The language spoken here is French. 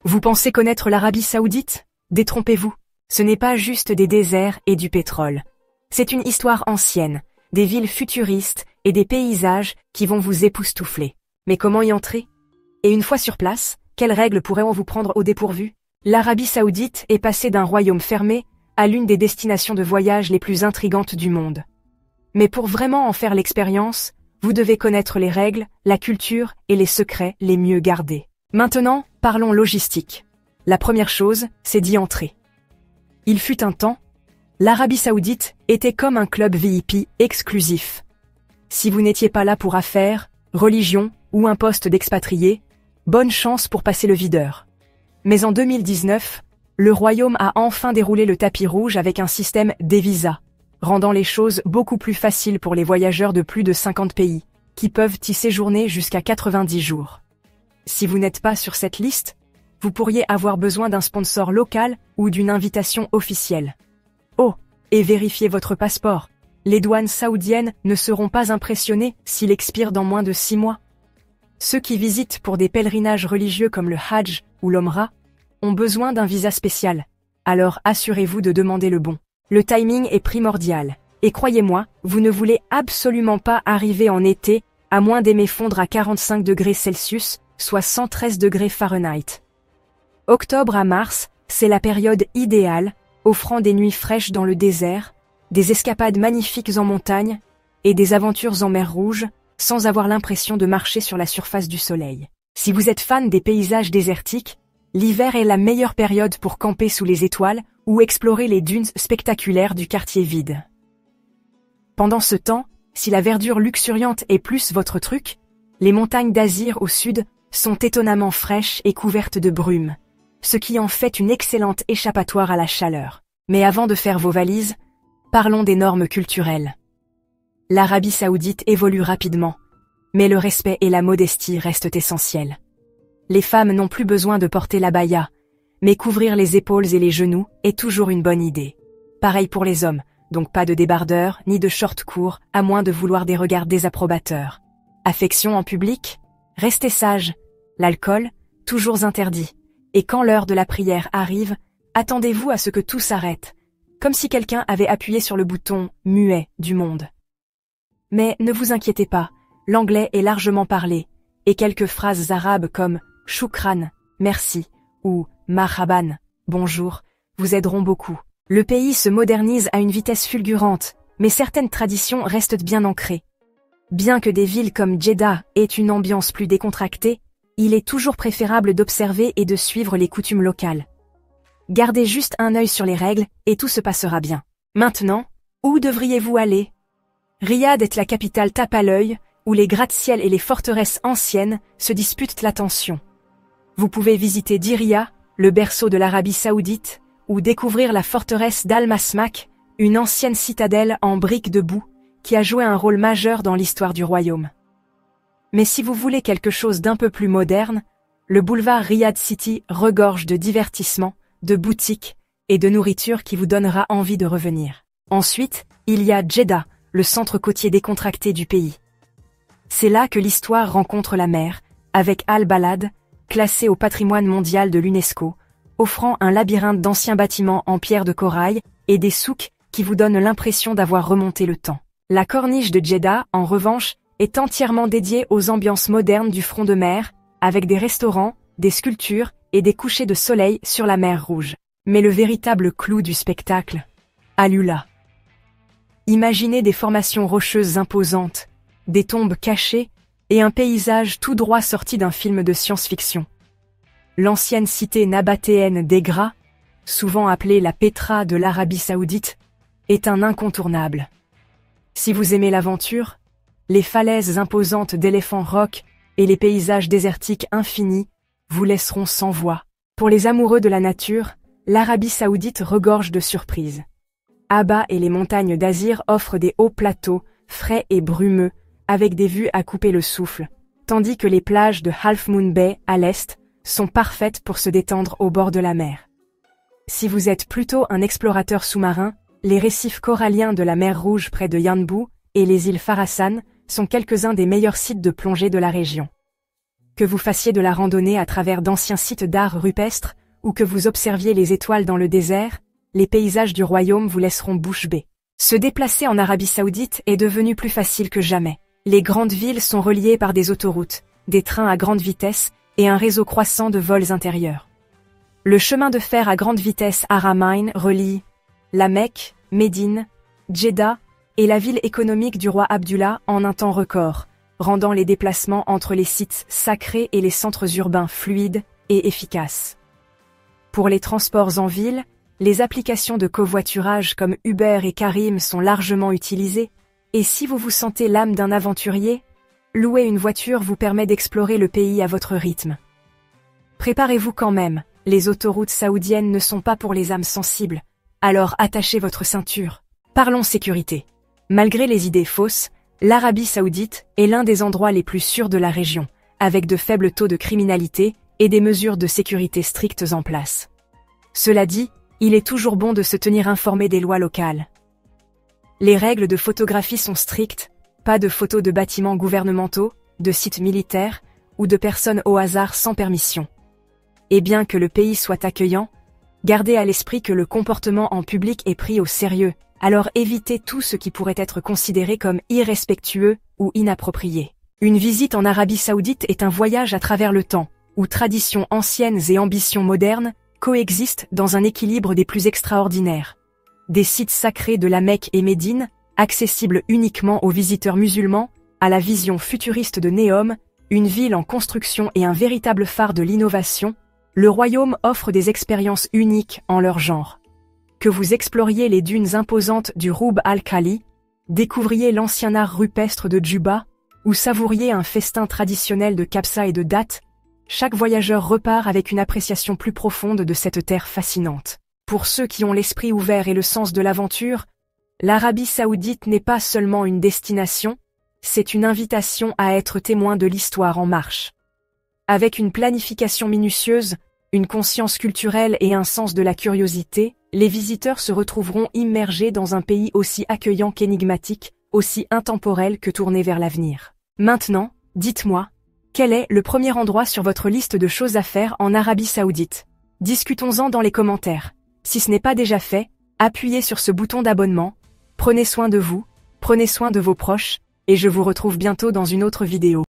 Vous pensez connaître l'Arabie Saoudite? Détrompez-vous. Ce n'est pas juste des déserts et du pétrole. C'est une histoire ancienne, des villes futuristes et des paysages qui vont vous époustoufler. Mais comment y entrer? Et une fois sur place, quelles règles pourraient vous prendre au dépourvu? L'Arabie Saoudite est passée d'un royaume fermé à l'une des destinations de voyage les plus intrigantes du monde. Mais pour vraiment en faire l'expérience, vous devez connaître les règles, la culture et les secrets les mieux gardés. Maintenant, parlons logistique. La première chose, c'est d'y entrer. Il fut un temps, l'Arabie Saoudite était comme un club VIP exclusif. Si vous n'étiez pas là pour affaires, religion ou un poste d'expatrié, bonne chance pour passer le videur. Mais en 2019, le royaume a enfin déroulé le tapis rouge avec un système d'e-visa, rendant les choses beaucoup plus faciles pour les voyageurs de plus de 50 pays, qui peuvent y séjourner jusqu'à 90 jours. Si vous n'êtes pas sur cette liste, vous pourriez avoir besoin d'un sponsor local ou d'une invitation officielle. Oh, et vérifiez votre passeport. Les douanes saoudiennes ne seront pas impressionnées s'il expire dans moins de 6 mois. Ceux qui visitent pour des pèlerinages religieux comme le Hajj ou l'Omra ont besoin d'un visa spécial, alors assurez-vous de demander le bon. Le timing est primordial, et croyez-moi, vous ne voulez absolument pas arriver en été, à moins d'aimer fondre à 45 degrés Celsius, soit 113 degrés Fahrenheit. Octobre à mars, c'est la période idéale, offrant des nuits fraîches dans le désert, des escapades magnifiques en montagne, et des aventures en mer Rouge, sans avoir l'impression de marcher sur la surface du soleil. Si vous êtes fan des paysages désertiques, l'hiver est la meilleure période pour camper sous les étoiles ou explorer les dunes spectaculaires du quartier vide. Pendant ce temps, si la verdure luxuriante est plus votre truc, les montagnes d'Azir au sud sont étonnamment fraîches et couvertes de brume, ce qui en fait une excellente échappatoire à la chaleur. Mais avant de faire vos valises, parlons des normes culturelles. L'Arabie Saoudite évolue rapidement, mais le respect et la modestie restent essentiels. Les femmes n'ont plus besoin de porter l'abaya, mais couvrir les épaules et les genoux est toujours une bonne idée. Pareil pour les hommes, donc pas de débardeurs ni de shorts courts, à moins de vouloir des regards désapprobateurs. Affection en public? Restez sage. L'alcool? Toujours interdit. Et quand l'heure de la prière arrive, attendez-vous à ce que tout s'arrête, comme si quelqu'un avait appuyé sur le bouton « muet » du monde. Mais ne vous inquiétez pas, l'anglais est largement parlé, et quelques phrases arabes comme « shukran »,« merci » ou « marhaban », « bonjour », vous aideront beaucoup. Le pays se modernise à une vitesse fulgurante, mais certaines traditions restent bien ancrées. Bien que des villes comme Jeddah aient une ambiance plus décontractée, il est toujours préférable d'observer et de suivre les coutumes locales. Gardez juste un œil sur les règles et tout se passera bien. Maintenant, où devriez-vous aller? Riyad est la capitale tape à l'œil, où les gratte-ciel et les forteresses anciennes se disputent l'attention. Vous pouvez visiter Diriyah, le berceau de l'Arabie Saoudite, ou découvrir la forteresse d'Al-Masmak, une ancienne citadelle en briques de boue, qui a joué un rôle majeur dans l'histoire du royaume. Mais si vous voulez quelque chose d'un peu plus moderne, le boulevard Riyad City regorge de divertissements, de boutiques et de nourriture qui vous donnera envie de revenir. Ensuite, il y a Jeddah, le centre côtier décontracté du pays. C'est là que l'histoire rencontre la mer, avec Al-Balad, classé au patrimoine mondial de l'UNESCO, offrant un labyrinthe d'anciens bâtiments en pierre de corail et des souks qui vous donnent l'impression d'avoir remonté le temps. La corniche de Jeddah, en revanche, est entièrement dédiée aux ambiances modernes du front de mer, avec des restaurants, des sculptures et des couchers de soleil sur la mer Rouge. Mais le véritable clou du spectacle, Alula. Imaginez des formations rocheuses imposantes, des tombes cachées et un paysage tout droit sorti d'un film de science-fiction. L'ancienne cité nabatéenne d'Egra, souvent appelée la Petra de l'Arabie Saoudite, est un incontournable. Si vous aimez l'aventure, les falaises imposantes d'Elephant Rock et les paysages désertiques infinis vous laisseront sans voix. Pour les amoureux de la nature, l'Arabie Saoudite regorge de surprises. Abha et les montagnes d'Azir offrent des hauts plateaux, frais et brumeux, avec des vues à couper le souffle, tandis que les plages de Half Moon Bay, à l'est, sont parfaites pour se détendre au bord de la mer. Si vous êtes plutôt un explorateur sous-marin, les récifs coralliens de la mer Rouge près de Yanbu et les îles Farasan sont quelques-uns des meilleurs sites de plongée de la région. Que vous fassiez de la randonnée à travers d'anciens sites d'art rupestre, ou que vous observiez les étoiles dans le désert, les paysages du royaume vous laisseront bouche bée. Se déplacer en Arabie Saoudite est devenu plus facile que jamais. Les grandes villes sont reliées par des autoroutes, des trains à grande vitesse et un réseau croissant de vols intérieurs. Le chemin de fer à grande vitesse Haramain relie la Mecque, Médine, Djeddah et la ville économique du roi Abdullah en un temps record, rendant les déplacements entre les sites sacrés et les centres urbains fluides et efficaces. Pour les transports en ville, les applications de covoiturage comme Uber et Careem sont largement utilisées, et si vous vous sentez l'âme d'un aventurier, louer une voiture vous permet d'explorer le pays à votre rythme. Préparez-vous quand même, les autoroutes saoudiennes ne sont pas pour les âmes sensibles, alors attachez votre ceinture. Parlons sécurité. Malgré les idées fausses, l'Arabie Saoudite est l'un des endroits les plus sûrs de la région, avec de faibles taux de criminalité et des mesures de sécurité strictes en place. Cela dit, il est toujours bon de se tenir informé des lois locales. Les règles de photographie sont strictes, pas de photos de bâtiments gouvernementaux, de sites militaires ou de personnes au hasard sans permission. Et bien que le pays soit accueillant, gardez à l'esprit que le comportement en public est pris au sérieux, alors évitez tout ce qui pourrait être considéré comme irrespectueux ou inapproprié. Une visite en Arabie Saoudite est un voyage à travers le temps, où traditions anciennes et ambitions modernes coexistent dans un équilibre des plus extraordinaires. Des sites sacrés de la Mecque et Médine, accessibles uniquement aux visiteurs musulmans, à la vision futuriste de Neom, une ville en construction et un véritable phare de l'innovation, le royaume offre des expériences uniques en leur genre. Que vous exploriez les dunes imposantes du Roub al-Khali, découvriez l'ancien art rupestre de Djubba, ou savouriez un festin traditionnel de kabsa et de dattes, chaque voyageur repart avec une appréciation plus profonde de cette terre fascinante. Pour ceux qui ont l'esprit ouvert et le sens de l'aventure, l'Arabie Saoudite n'est pas seulement une destination, c'est une invitation à être témoin de l'histoire en marche. Avec une planification minutieuse, une conscience culturelle et un sens de la curiosité, les visiteurs se retrouveront immergés dans un pays aussi accueillant qu'énigmatique, aussi intemporel que tourné vers l'avenir. Maintenant, dites-moi, quel est le premier endroit sur votre liste de choses à faire en Arabie Saoudite? Discutons-en dans les commentaires. Si ce n'est pas déjà fait, appuyez sur ce bouton d'abonnement, prenez soin de vous, prenez soin de vos proches, et je vous retrouve bientôt dans une autre vidéo.